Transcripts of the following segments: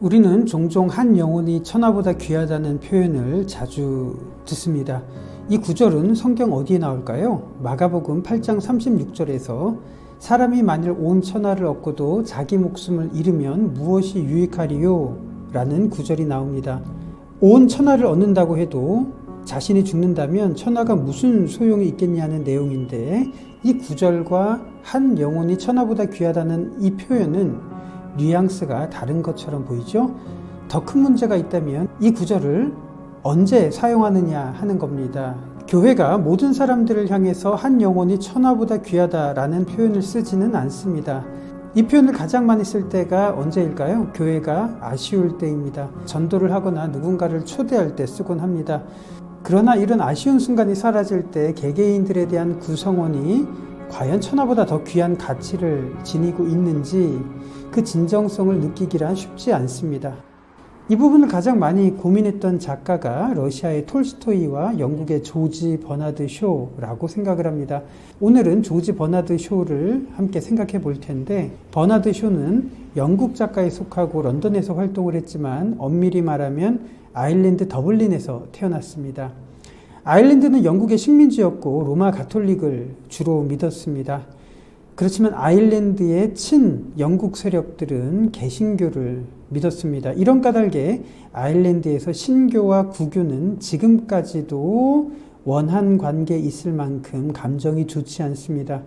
우리는 종종 한 영혼이 천하보다 귀하다는 표현을 자주 듣습니다. 이 구절은 성경 어디에 나올까요? 마가복음 8장 36절에서 사람이 만일 온 천하를 얻고도 자기 목숨을 잃으면 무엇이 유익하리요? 라는 구절이 나옵니다. 온 천하를 얻는다고 해도 자신이 죽는다면 천하가 무슨 소용이 있겠냐는 내용인데, 이 구절과 한 영혼이 천하보다 귀하다는 이 표현은 뉘앙스가 다른 것처럼 보이죠? 더 큰 문제가 있다면 이 구절을 언제 사용하느냐 하는 겁니다. 교회가 모든 사람들을 향해서 한 영혼이 천하보다 귀하다라는 표현을 쓰지는 않습니다. 이 표현을 가장 많이 쓸 때가 언제일까요? 교회가 아쉬울 때입니다. 전도를 하거나 누군가를 초대할 때 쓰곤 합니다. 그러나 이런 아쉬운 순간이 사라질 때 개개인들에 대한 구성원이 과연 천하보다 더 귀한 가치를 지니고 있는지 그 진정성을 느끼기란 쉽지 않습니다. 이 부분을 가장 많이 고민했던 작가가 러시아의 톨스토이와 영국의 조지 버나드 쇼라고 생각을 합니다. 오늘은 조지 버나드 쇼를 함께 생각해 볼 텐데, 버나드 쇼는 영국 작가에 속하고 런던에서 활동을 했지만 엄밀히 말하면 아일랜드 더블린에서 태어났습니다. 아일랜드는 영국의 식민지였고 로마 가톨릭을 주로 믿었습니다. 그렇지만 아일랜드의 친 영국 세력들은 개신교를 믿었습니다. 이런 까닭에 아일랜드에서 신교와 구교는 지금까지도 원한 관계에 있을 만큼 감정이 좋지 않습니다.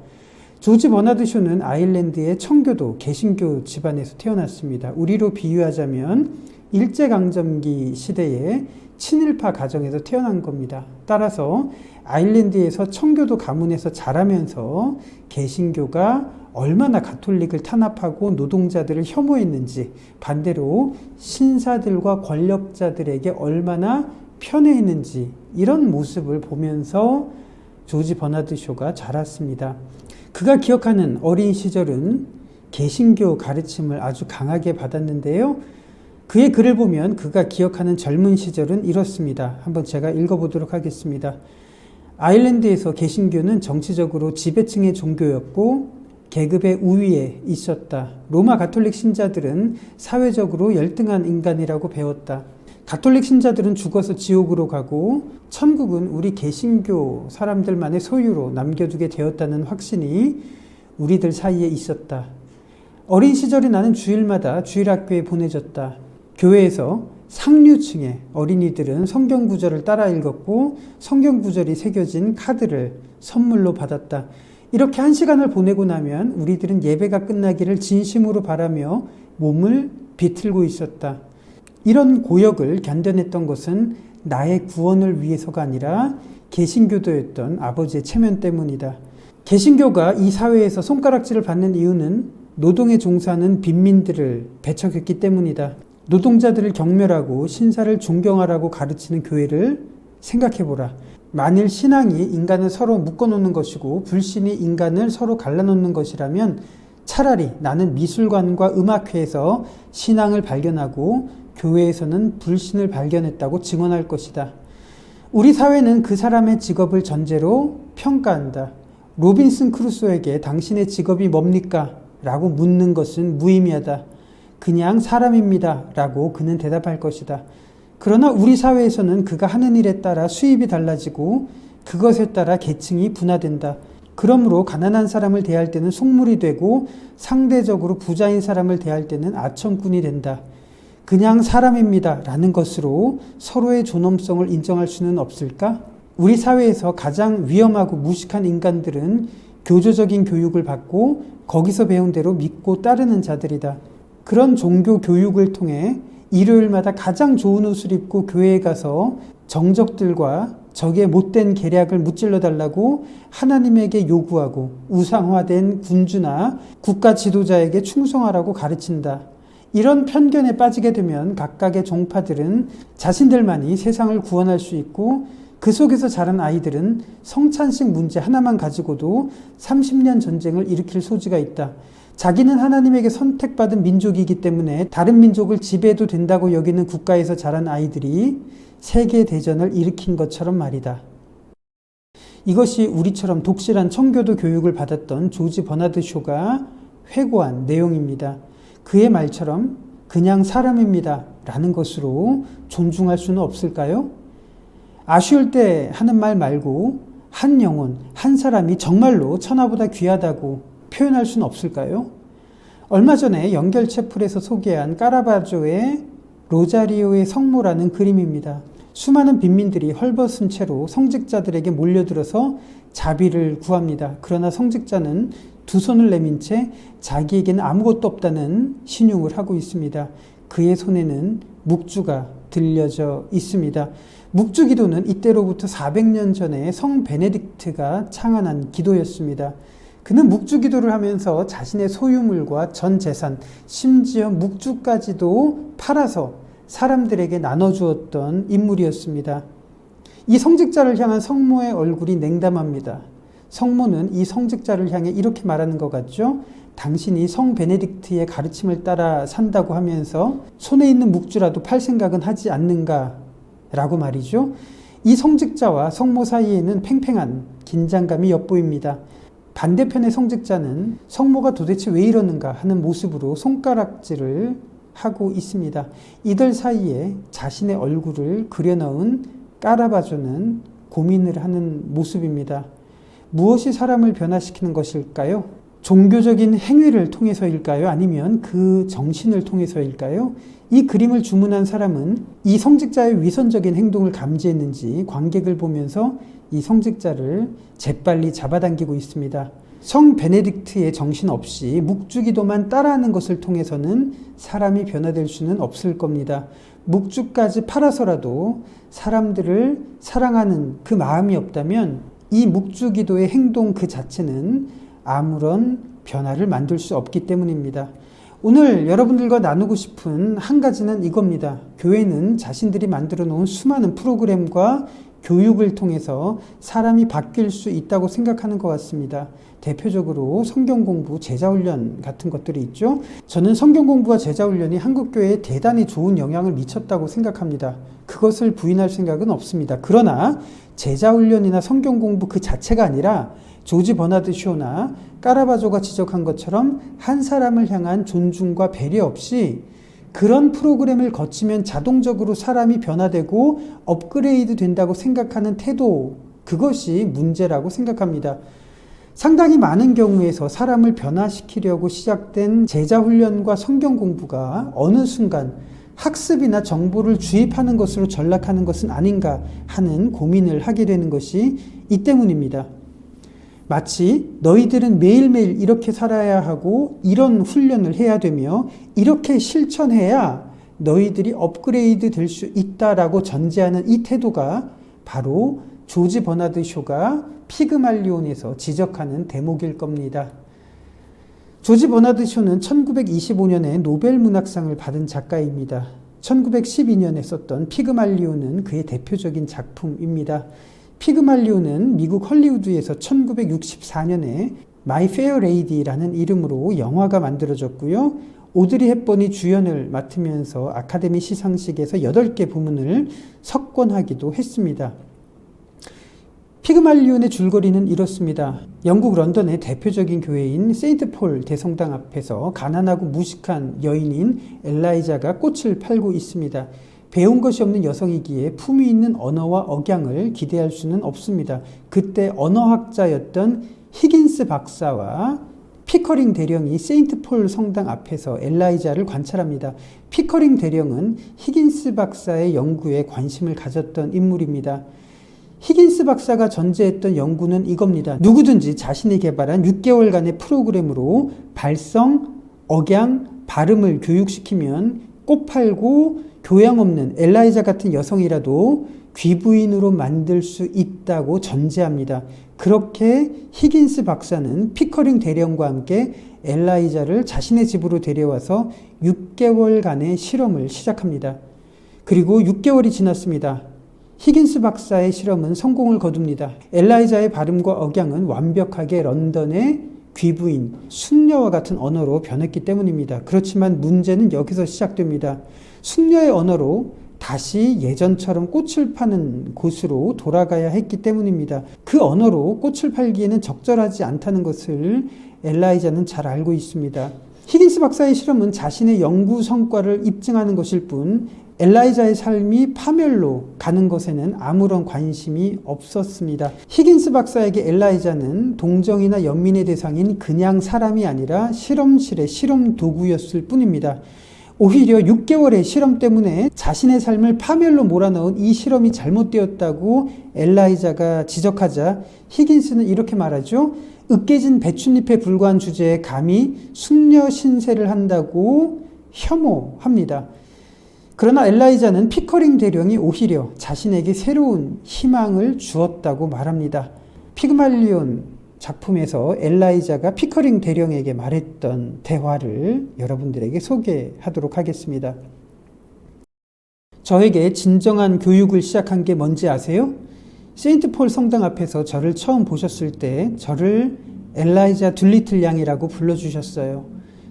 조지 버나드 쇼는 아일랜드의 청교도 개신교 집안에서 태어났습니다. 우리로 비유하자면 일제강점기 시대에 친일파 가정에서 태어난 겁니다. 따라서 아일랜드에서 청교도 가문에서 자라면서 개신교가 얼마나 가톨릭을 탄압하고 노동자들을 혐오했는지, 반대로 신사들과 권력자들에게 얼마나 편애했는지, 이런 모습을 보면서 조지 버나드 쇼가 자랐습니다. 그가 기억하는 어린 시절은 개신교 가르침을 아주 강하게 받았는데요. 그의 글을 보면 그가 기억하는 젊은 시절은 이렇습니다. 한번 제가 읽어보도록 하겠습니다. 아일랜드에서 개신교는 정치적으로 지배층의 종교였고 계급의 우위에 있었다. 로마 가톨릭 신자들은 사회적으로 열등한 인간이라고 배웠다. 가톨릭 신자들은 죽어서 지옥으로 가고 천국은 우리 개신교 사람들만의 소유로 남겨두게 되었다는 확신이 우리들 사이에 있었다. 어린 시절에 나는 주일마다 주일학교에 보내졌다. 교회에서 상류층의 어린이들은 성경 구절을 따라 읽었고 성경 구절이 새겨진 카드를 선물로 받았다. 이렇게 한 시간을 보내고 나면 우리들은 예배가 끝나기를 진심으로 바라며 몸을 비틀고 있었다. 이런 고역을 견뎌냈던 것은 나의 구원을 위해서가 아니라 개신교도였던 아버지의 체면 때문이다. 개신교가 이 사회에서 손가락질을 받는 이유는 노동에 종사하는 빈민들을 배척했기 때문이다. 노동자들을 경멸하고 신사를 존경하라고 가르치는 교회를 생각해보라. 만일 신앙이 인간을 서로 묶어놓는 것이고 불신이 인간을 서로 갈라놓는 것이라면 차라리 나는 미술관과 음악회에서 신앙을 발견하고 교회에서는 불신을 발견했다고 증언할 것이다. 우리 사회는 그 사람의 직업을 전제로 평가한다. 로빈슨 크루소에게 당신의 직업이 뭡니까? 라고 묻는 것은 무의미하다. 그냥 사람입니다. 라고 그는 대답할 것이다. 그러나 우리 사회에서는 그가 하는 일에 따라 수입이 달라지고 그것에 따라 계층이 분화된다. 그러므로 가난한 사람을 대할 때는 속물이 되고 상대적으로 부자인 사람을 대할 때는 아첨꾼이 된다. 그냥 사람입니다. 라는 것으로 서로의 존엄성을 인정할 수는 없을까? 우리 사회에서 가장 위험하고 무식한 인간들은 교조적인 교육을 받고 거기서 배운 대로 믿고 따르는 자들이다. 그런 종교 교육을 통해 일요일마다 가장 좋은 옷을 입고 교회에 가서 정적들과 적의 못된 계략을 무찔러 달라고 하나님에게 요구하고 우상화된 군주나 국가 지도자에게 충성하라고 가르친다. 이런 편견에 빠지게 되면 각각의 종파들은 자신들만이 세상을 구원할 수 있고 그 속에서 자란 아이들은 성찬식 문제 하나만 가지고도 30년 전쟁을 일으킬 소지가 있다. 자기는 하나님에게 선택받은 민족이기 때문에 다른 민족을 지배해도 된다고 여기는 국가에서 자란 아이들이 세계대전을 일으킨 것처럼 말이다. 이것이 우리처럼 독실한 청교도 교육을 받았던 조지 버나드 쇼가 회고한 내용입니다. 그의 말처럼 그냥 사람입니다 라는 것으로 존중할 수는 없을까요? 아쉬울 때 하는 말 말고 한 영혼, 한 사람이 정말로 천하보다 귀하다고 표현할 수는 없을까요? 얼마 전에 연결체풀에서 소개한 카라바조의 로자리오의 성모라는 그림입니다. 수많은 빈민들이 헐벗은 채로 성직자들에게 몰려들어서 자비를 구합니다. 그러나 성직자는 두 손을 내민 채 자기에게는 아무것도 없다는 신용을 하고 있습니다. 그의 손에는 묵주가 들려져 있습니다. 묵주 기도는 이때로부터 400년 전에 성 베네딕트가 창안한 기도였습니다. 그는 묵주 기도를 하면서 자신의 소유물과 전 재산, 심지어 묵주까지도 팔아서 사람들에게 나눠주었던 인물이었습니다. 이 성직자를 향한 성모의 얼굴이 냉담합니다. 성모는 이 성직자를 향해 이렇게 말하는 것 같죠? 당신이 성 베네딕트의 가르침을 따라 산다고 하면서 손에 있는 묵주라도 팔 생각은 하지 않는가? 라고 말이죠. 이 성직자와 성모 사이에는 팽팽한 긴장감이 엿보입니다. 반대편의 성직자는 성모가 도대체 왜 이러는가 하는 모습으로 손가락질을 하고 있습니다. 이들 사이에 자신의 얼굴을 그려넣은 카라바조는 고민을 하는 모습입니다. 무엇이 사람을 변화시키는 것일까요? 종교적인 행위를 통해서일까요? 아니면 그 정신을 통해서일까요? 이 그림을 주문한 사람은 이 성직자의 위선적인 행동을 감지했는지 관객을 보면서 이 성직자를 재빨리 잡아당기고 있습니다. 성 베네딕트의 정신 없이 묵주기도만 따라하는 것을 통해서는 사람이 변화될 수는 없을 겁니다. 묵주까지 팔아서라도 사람들을 사랑하는 그 마음이 없다면 이 묵주기도의 행동 그 자체는 아무런 변화를 만들 수 없기 때문입니다. 오늘 여러분들과 나누고 싶은 한 가지는 이겁니다. 교회는 자신들이 만들어 놓은 수많은 프로그램과 교육을 통해서 사람이 바뀔 수 있다고 생각하는 것 같습니다. 대표적으로 성경공부, 제자훈련 같은 것들이 있죠. 저는 성경공부와 제자훈련이 한국교회에 대단히 좋은 영향을 미쳤다고 생각합니다. 그것을 부인할 생각은 없습니다. 그러나 제자훈련이나 성경공부 그 자체가 아니라 조지 버나드 쇼나 카라바조가 지적한 것처럼 한 사람을 향한 존중과 배려 없이 그런 프로그램을 거치면 자동적으로 사람이 변화되고 업그레이드 된다고 생각하는 태도, 그것이 문제라고 생각합니다. 상당히 많은 경우에서 사람을 변화시키려고 시작된 제자훈련과 성경공부가 어느 순간 학습이나 정보를 주입하는 것으로 전락하는 것은 아닌가 하는 고민을 하게 되는 것이 이 때문입니다. 마치 너희들은 매일매일 이렇게 살아야 하고 이런 훈련을 해야 되며 이렇게 실천해야 너희들이 업그레이드 될 수 있다라고 전제하는 이 태도가 바로 조지 버나드 쇼가 피그말리온에서 지적하는 대목일 겁니다. 조지 버나드 쇼는 1925년에 노벨 문학상을 받은 작가입니다. 1912년에 썼던 피그말리온은 그의 대표적인 작품입니다. 피그말리온은 미국 헐리우드에서 1964년에 마이 페어 레이디라는 이름으로 영화가 만들어졌고요. 오드리 헵번이 주연을 맡으면서 아카데미 시상식에서 8개 부문을 석권하기도 했습니다. 피그말리온의 줄거리는 이렇습니다. 영국 런던의 대표적인 교회인 세인트 폴 대성당 앞에서 가난하고 무식한 여인인 엘라이자가 꽃을 팔고 있습니다. 배운 것이 없는 여성이기에 품위 있는 언어와 억양을 기대할 수는 없습니다. 그때 언어학자였던 히긴스 박사와 피커링 대령이 세인트 폴 성당 앞에서 엘라이자를 관찰합니다. 피커링 대령은 히긴스 박사의 연구에 관심을 가졌던 인물입니다. 히긴스 박사가 전제했던 연구는 이겁니다. 누구든지 자신이 개발한 6개월간의 프로그램으로 발성, 억양, 발음을 교육시키면 꽃 팔고 교양 없는 엘라이자 같은 여성이라도 귀부인으로 만들 수 있다고 전제합니다. 그렇게 히긴스 박사는 피커링 대령과 함께 엘라이자를 자신의 집으로 데려와서 6개월간의 실험을 시작합니다. 그리고 6개월이 지났습니다. 히긴스 박사의 실험은 성공을 거둡니다. 엘라이자의 발음과 억양은 완벽하게 런던의 귀부인, 숙녀와 같은 언어로 변했기 때문입니다. 그렇지만 문제는 여기서 시작됩니다. 숙녀의 언어로 다시 예전처럼 꽃을 파는 곳으로 돌아가야 했기 때문입니다. 그 언어로 꽃을 팔기에는 적절하지 않다는 것을 엘라이자는 잘 알고 있습니다. 히긴스 박사의 실험은 자신의 연구 성과를 입증하는 것일 뿐 엘라이자의 삶이 파멸로 가는 것에는 아무런 관심이 없었습니다. 히긴스 박사에게 엘라이자는 동정이나 연민의 대상인 그냥 사람이 아니라 실험실의 실험 도구였을 뿐입니다. 오히려 6개월의 실험 때문에 자신의 삶을 파멸로 몰아넣은 이 실험이 잘못되었다고 엘라이자가 지적하자 히긴스는 이렇게 말하죠. 으깨진 배춧잎에 불과한 주제에 감히 숙녀 신세를 한다고 혐오합니다. 그러나 엘라이자는 피커링 대령이 오히려 자신에게 새로운 희망을 주었다고 말합니다. 피그말리온 작품에서 엘라이자가 피커링 대령에게 말했던 대화를 여러분들에게 소개하도록 하겠습니다. 저에게 진정한 교육을 시작한 게 뭔지 아세요? 세인트 폴 성당 앞에서 저를 처음 보셨을 때 저를 엘라이자 둘리틀 양이라고 불러주셨어요.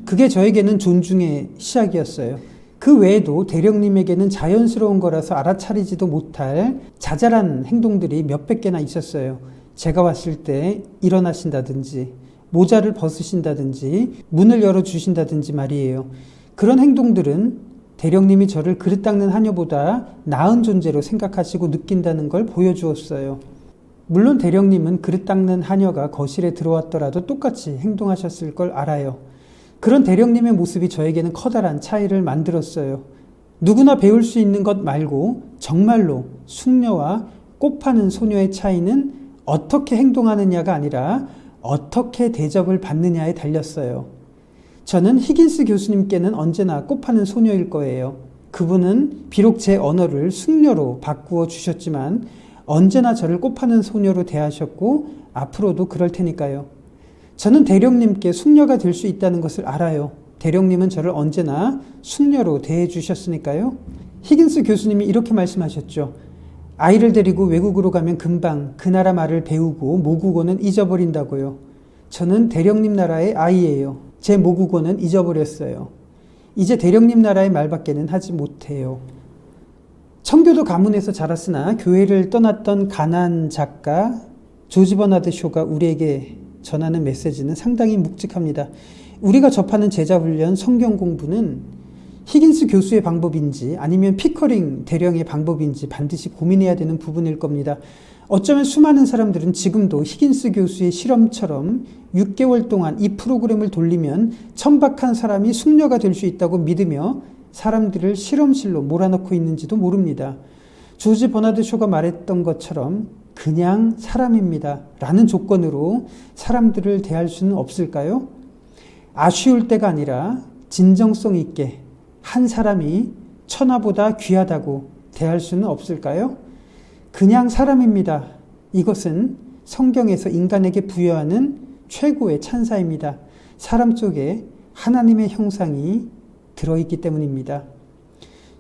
그게 저에게는 존중의 시작이었어요. 그 외에도 대령님에게는 자연스러운 거라서 알아차리지도 못할 자잘한 행동들이 몇백 개나 있었어요. 제가 왔을 때 일어나신다든지 모자를 벗으신다든지 문을 열어주신다든지 말이에요. 그런 행동들은 대령님이 저를 그릇 닦는 하녀보다 나은 존재로 생각하시고 느낀다는 걸 보여주었어요. 물론 대령님은 그릇 닦는 하녀가 거실에 들어왔더라도 똑같이 행동하셨을 걸 알아요. 그런 대령님의 모습이 저에게는 커다란 차이를 만들었어요. 누구나 배울 수 있는 것 말고 정말로 숙녀와 꽃 파는 소녀의 차이는 어떻게 행동하느냐가 아니라 어떻게 대접을 받느냐에 달렸어요. 저는 히긴스 교수님께는 언제나 꽃 파는 소녀일 거예요. 그분은 비록 제 언어를 숙녀로 바꾸어 주셨지만 언제나 저를 꽃 파는 소녀로 대하셨고 앞으로도 그럴 테니까요. 저는 대령님께 숙녀가 될 수 있다는 것을 알아요. 대령님은 저를 언제나 숙녀로 대해 주셨으니까요. 히긴스 교수님이 이렇게 말씀하셨죠. 아이를 데리고 외국으로 가면 금방 그 나라 말을 배우고 모국어는 잊어버린다고요. 저는 대령님 나라의 아이예요. 제 모국어는 잊어버렸어요. 이제 대령님 나라의 말밖에는 하지 못해요. 청교도 가문에서 자랐으나 교회를 떠났던 가난 작가 조지 버나드 쇼가 우리에게 전하는 메시지는 상당히 묵직합니다. 우리가 접하는 제자훈련, 성경 공부는 히긴스 교수의 방법인지 아니면 피커링 대령의 방법인지 반드시 고민해야 되는 부분일 겁니다. 어쩌면 수많은 사람들은 지금도 히긴스 교수의 실험처럼 6개월 동안 이 프로그램을 돌리면 천박한 사람이 숙녀가 될 수 있다고 믿으며 사람들을 실험실로 몰아넣고 있는지도 모릅니다. 조지 버나드 쇼가 말했던 것처럼 그냥 사람입니다 라는 조건으로 사람들을 대할 수는 없을까요? 아쉬울 때가 아니라 진정성 있게 한 사람이 천하보다 귀하다고 대할 수는 없을까요? 그냥 사람입니다. 이것은 성경에서 인간에게 부여하는 최고의 찬사입니다. 사람 속에 하나님의 형상이 들어있기 때문입니다.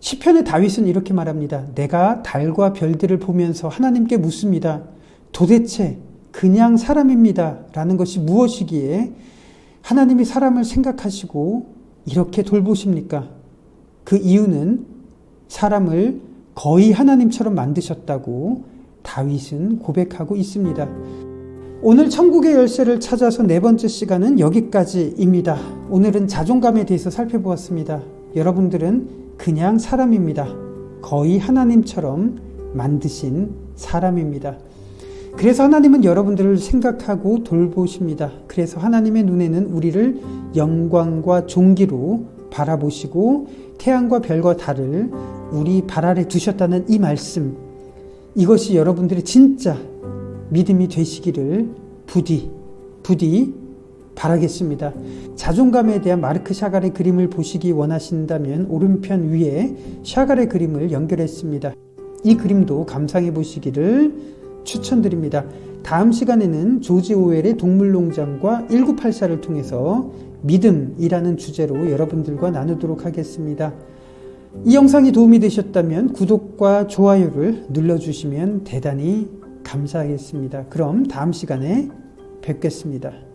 시편의 다윗은 이렇게 말합니다. 내가 달과 별들을 보면서 하나님께 묻습니다. 도대체 그냥 사람입니다 라는 것이 무엇이기에 하나님이 사람을 생각하시고 이렇게 돌보십니까? 그 이유는 사람을 거의 하나님처럼 만드셨다고 다윗은 고백하고 있습니다. 오늘 천국의 열쇠를 찾아서 네 번째 시간은 여기까지입니다. 오늘은 자존감에 대해서 살펴보았습니다. 여러분들은 그냥 사람입니다. 거의 하나님처럼 만드신 사람입니다. 그래서 하나님은 여러분들을 생각하고 돌보십니다. 그래서 하나님의 눈에는 우리를 영광과 존귀로 바라보시고 태양과 별과 달을 우리 발 아래 두셨다는 이 말씀, 이것이 여러분들의 진짜 믿음이 되시기를 부디 바라겠습니다. 자존감에 대한 마르크 샤갈의 그림을 보시기 원하신다면 오른편 위에 샤갈의 그림을 연결했습니다. 이 그림도 감상해 보시기를 추천드립니다. 다음 시간에는 조지 오웰의 동물농장과 1984를 통해서 믿음이라는 주제로 여러분들과 나누도록 하겠습니다. 이 영상이 도움이 되셨다면 구독과 좋아요를 눌러주시면 대단히 감사하겠습니다. 그럼 다음 시간에 뵙겠습니다.